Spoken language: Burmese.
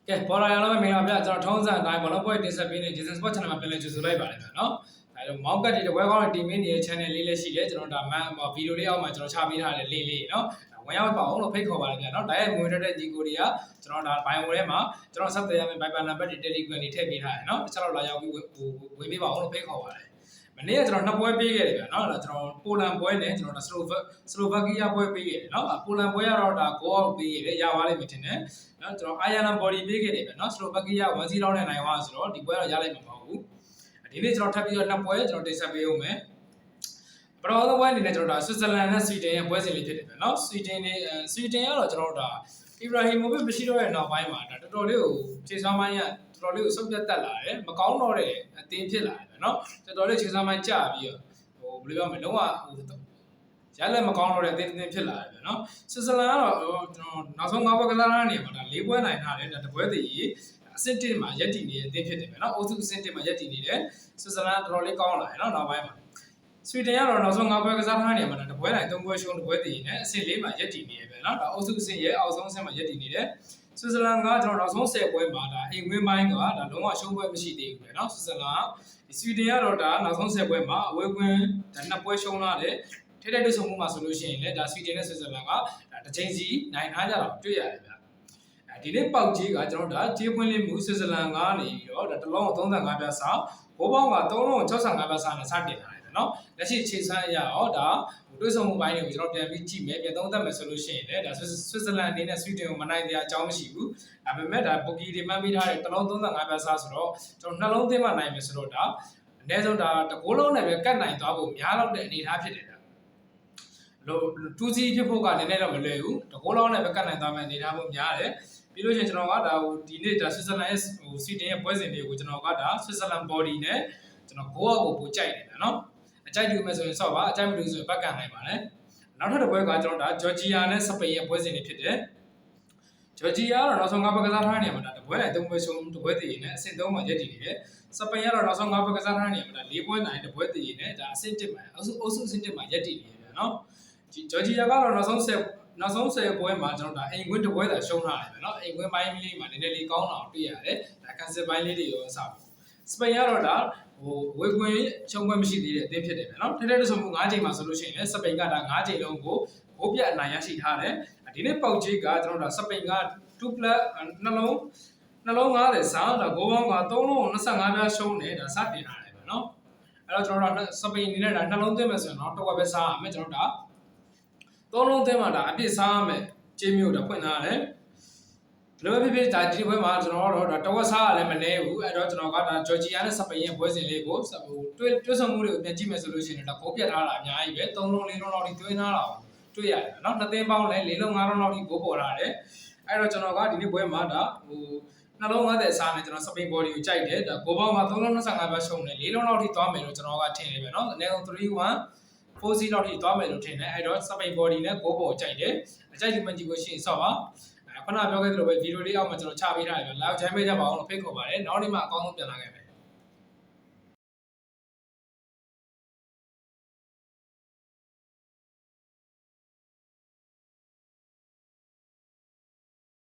ကဲပေါ်လာရတော့မင်္ဂလာဗျကျွန်တော်ထုံးစံအတိုင်းဘောလုံးပွဲတင်ဆက်ပေးနေ Jason Sport Channel မှာပြန်လည်ကြိုဆိုလိုက်ပါတယ်ဗျာနော်အဲတော့မောက်ကတ်ဒီတပွဲကောင်းတဲ့ team မင်းရဲ့ channel လေးလည်းရှိတယ်ကျွန်တော်ဒါဗီဒီယိုလေးအောက်မှာကျွန်တော်ချပေးထားတဲ့ link လေးနော်ဝင်ရောက်ပါအောင်လို့ဖိတ်ခေါ်ပါတယ်ဗျာနော်ဒါရဲ့မွေးတဲ့ညီကိုတွေကကျွန်တော်ဒါ bio ထဲမှာကျွန်တော်ဆက်သွယ်ရမယ့် Viber number တွေ Telegram တွေထည့်ပေးထားတယ်နော်တခြားတော့လာရောက်ပြီးဝင်ပေးပါအောင်လို့ဖိတ်ခေါ်ပါတယ်မနေ့ကကျွန်တော်နှစ်ပွဲပေးခဲ့တယ်ဗျာနော်ဒါကျွန်တော်ပိုလန်ပွဲနဲ့ကျွန်တော်ဒါစလိုဗက်ကီးယားပွဲပေးခဲ့တယ်နော်ပိုလန်ပွဲကတော့ဒါ goal out ပေးခဲ့တယ်ရပါလိမ့်မယ်ထင်တယ်နော်ကျွန်တော် Ireland body ပေးခဲ့တယ်ဗျာနော်စလိုဗက်ကီးယား 1-0 နဲ့နိုင်သွားဆိုတော့ဒီပွဲတော့ရလိုက်မှာမဟုတ်ဘူးဒီနေ့ကျွန်တော်ထပ်ပြီးတော့နှစ်ပွဲကျွန်တော်တင်ဆက်ပေးဦးမယ်ပထမဆုံးပွဲအနေနဲ့ကျွန်တော်ဒါဆွစ်ဇာလန်နဲ့ဆွီဒင်ရဲ့ပွဲစဉ်လေးဖြစ်တယ်ဗျာနော်ဆွီဒင်ကတော့ကျွန်တော်ဒါအီဘရာဟီမိုဗစ်မရှိတော့တဲ့နောက်ပိုင်းမှာဒါတော်တော်လေးကိုခြေစွမ်းပိုင်းကတော်တော်လေးကိုစုပ်ပြတ်တက်လာတယ်မကောင်းတော့တဲ့အသင်းဖြစ်လာတယ်ဗျာနော်တော်တော်လေးခြေစွမ်းပိုင်းကျပြီးတော့ဘယ်လိုပြောမလဲလုံးဝရလည်းမကောင်းတော့တဲ့အသင်းဖြစ်လာတယ်ဗျာနော်ဆွစ်ဇာလန်ကတော့ကျွန်တော်နောက်ဆုံး၅ပွဲကစားတဲ့နေရာမှာဒါ၄ပွဲနိုင်ထားတယ်ဒါတပွဲတည်းအဆင့်1မှာရက်တည်နေတဲ့အသင်းဖြစ်တယ်ဗျာနော်အုပ်စုအဆင့်1မှာရက်တည်နေတယ်ဆွစ်ဇာလန်တော်တော်လေးကောင်းလာတယ်နော်နောက်ပိုင်းမှာဆွီဒင်ကတော့နောက်ဆုံး၅ပွဲကစားထားတဲ့နေရာမှာတပွဲနိုင်၃ပွဲရှုံးတပွဲတည်နေအဆင့်4မှာရက်တည်နေရပဲเนาะဒါအုပ်စုအဆင့်ရဲ့အောက်ဆုံးအဆင့်မှာရက်တည်နေတယ်ဆွစ်ဇာလန်ကကျွန်တော်နောက်ဆုံး10ပွဲမှာဒါအိမ်ဝင်းပိုင်းကဒါလုံးဝရှုံးပွဲမရှိသေးဘူးပဲเนาะဆွစ်ဇာလန်ကဆွီဒင်ကတော့ဒါနောက်ဆုံး10ပွဲမှာအဝေးကွင်းဒါ2ပွဲရှုံးလာတယ်ထိတဲ့တွေ့ဆုံမှုမှာဆိုလို့ရှိရင်လည်းဒါဆွီဒင်နဲ့ဆွစ်ဇာလန်ကဒါတစ်ချိန်စီနိုင်ထားကြတာတွေ့ရတယ်ဗျဒီနေ့ပေါက်ကြီးကကျွန်တော်ဒါကြေးပွင့်လေးမူဆွစ်ဇာလန်ကနေပြီးတော့ဒါတစ်လုံး35ပြားစာဘိုးပေါင်းက3လုံး65ပြားစာနဲ့စတင်လာတယ်နော်လက်ရှိခြေစမ်းအရရောဒါတွေးဆုံမှုပိုင်းတွေကိုကျွန်တော်ပြန်ပြီးကြည့်မယ်ပြန်သုံးသပ်မယ်ဆိုလို့ရှိရင်လည်းဒါဆွစ်ဇာလန်အနေနဲ့ဆွီဒင်ကိုမနိုင်တဲ့အကြောင်းမရှိဘူးဒါပေမဲ့ဒါပိုကီတွေမှန်းပြီးထားတဲ့တစ်လုံး35ပြားစာဆိုတော့ကျွန်တော်နှလုံးသွင်းမှနိုင်မယ်ဆိုတော့ဒါအနည်းဆုံးဒါတကိုးလုံးနဲ့ပဲကတ်နိုင်သွားဖို့များတော့တဲ့အနေအထားဖြစ်တယ်ဗျ2C ဖြစ်ဖို့ကနည်းနည်းတော့မလွယ်ဘူးတကိုးလုံးနဲ့ပဲကတ်နိုင်သွားမယ်အနေအထားဖို့များတယ်ပြီးလို့ရှိရင်ကျွန်တော်ကဒါဒီနေ့ဒါဆွစ်ဇာလန်ရဲ့ဆွီဒင်ရဲ့ပွဲစဉ်တွေကိုကျွန်တော်ကဒါဆွစ်ဇာလန် body နဲ့ကျွန်တော်ကိုယ့်အကိုပိုကြိုက်တယ်ဗျာနော်အကြိုက်တူမယ်ဆိုရင်ဆော့ပါအကြိုက်မတူဆိုရင်ဘက်ကန်နိုင်ပါတယ်နောက်ထပ်တစ်ပွဲကကျွန်တော်ဒါဂျော်ဂျီယာနဲ့စပိန်ရဲ့ပွဲစဉ်တွေဖြစ်တယ်ဂျော်ဂျီယာကတော့နောက်ဆုံး၅ပွဲကစားထားတဲ့နေရာမှာဒါတစ်ပွဲနိုင်၃ပွဲရှုံးတစ်ပွဲတည်နေအဆင့်3မှာရပ်တည်နေတယ်စပိန်ကတော့နောက်ဆုံး၅ပွဲကစားထားတဲ့နေရာမှာဒါ၄ပွဲနိုင်တစ်ပွဲတည်နေဒါအဆင့်1မှာအုပ်စုအဆင့်1မှာရပ်တည်နေတယ်ဗျာနော်ဂျော်ဂျီယာကတော့နောက်ဆုံး10ပွဲမှာကျွန်တော်ဒါအိမ်ကွင်းတစ်ပွဲသာရှုံးထားတယ်ဗျာနော်အိမ်ကွင်းပိုင်းလေးမှာနည်းနည်းလေးကောင်းတာတွေ့ရတယ်ဒါကန်ဆယ်ပိုင်းလေးတွေရောစပါစပိန်ကတော့ဒါဝေကွင်းရှုံးပွဲမရှိသေးတဲ့အသင်းဖြစ်တယ်ဗျာနော်ထဲထဲတဆုံမှု9ချိန်မှာဆိုလို့ရှိရင်လည်းစပိန်ကဒါ9ချိန်လုံးကိုဘိုးပြတ်အနိုင်ရရှိထားတယ်ဒီနေ့ပေါက်ကြီးကကျွန်တော်တို့စပိန်က2 plus နှလုံး50စာဒါဂိုးပေါင်းက3လုံး25ပြားရှုံးတယ်ဒါစတင်ထားတယ်ဗျာနော်အဲ့တော့ကျွန်တော်တို့စပိန်အနေနဲ့ဒါနှလုံးသွင်းမယ်ဆိုရင်တော့တစ်ဝက်ပဲစားရမယ်ကျွန်တော်တို့3လုံးသွင်းမှာဒါအပြည့်စားရမယ်ကြေးမျိုးဒါဖွင့်ထားတယ်လောပဲဖြစ်ဒါဒီပွဲမှာကျွန်တော်တို့ဒါတဝက်စားရလည်းမနေဘူးအဲ့တော့ကျွန်တော်ကဒါဂျော်ဂျီယာနဲ့စပိန်ရဲ့ပွဲစဉ်လေးကိုတွေ့ဆုံမှုတွေကိုပြန်ကြည့်မယ်ဆိုလို့ရှိရင်ဒါဂိုးပြတ်ထားတာအများကြီးပဲ3လုံး4လုံးလောက်ထိတွင်းထားတာတွေ့ရတယ်เนาะနှစ်သင်းပေါင်းလည်း4လုံး5လုံးလောက်ထိဂိုးပေါ်ထားတယ်အဲ့တော့ကျွန်တော်ကဒီနေ့ပွဲမှာဒါနှလုံး50အစားနဲ့ကျွန်တော်စပိန် body ကိုကြိုက်တယ်ဒါဂိုးပေါင်းက3လုံး25ပဲရှုံးတယ်4လုံးလောက်ထိသွားမယ်လို့ကျွန်တော်ကထင်တယ်ပဲเนาะအနည်းဆုံး3-1 4-0လောက်ထိသွားမယ်လို့ထင်တယ်အဲ့တော့စပိန် body နဲ့ဂိုးပေါ်ကြိုက်တယ်အကြိုက်ဒီမှကြည့်လို့ရှိရင်ဆော့ပါခုနပြောခဲ့သလိုပဲဗီဒီယိုလေးအောက်မှာကျွန်တော်ချပေးထားတယ်ဗျာ live ချိုင်းပေးကြပါအောင်လို့ဖိတ်ခေါ်ပါတယ်နောက်နေ့မှအကောင်းဆုံးပြန်လာခဲ့မယ်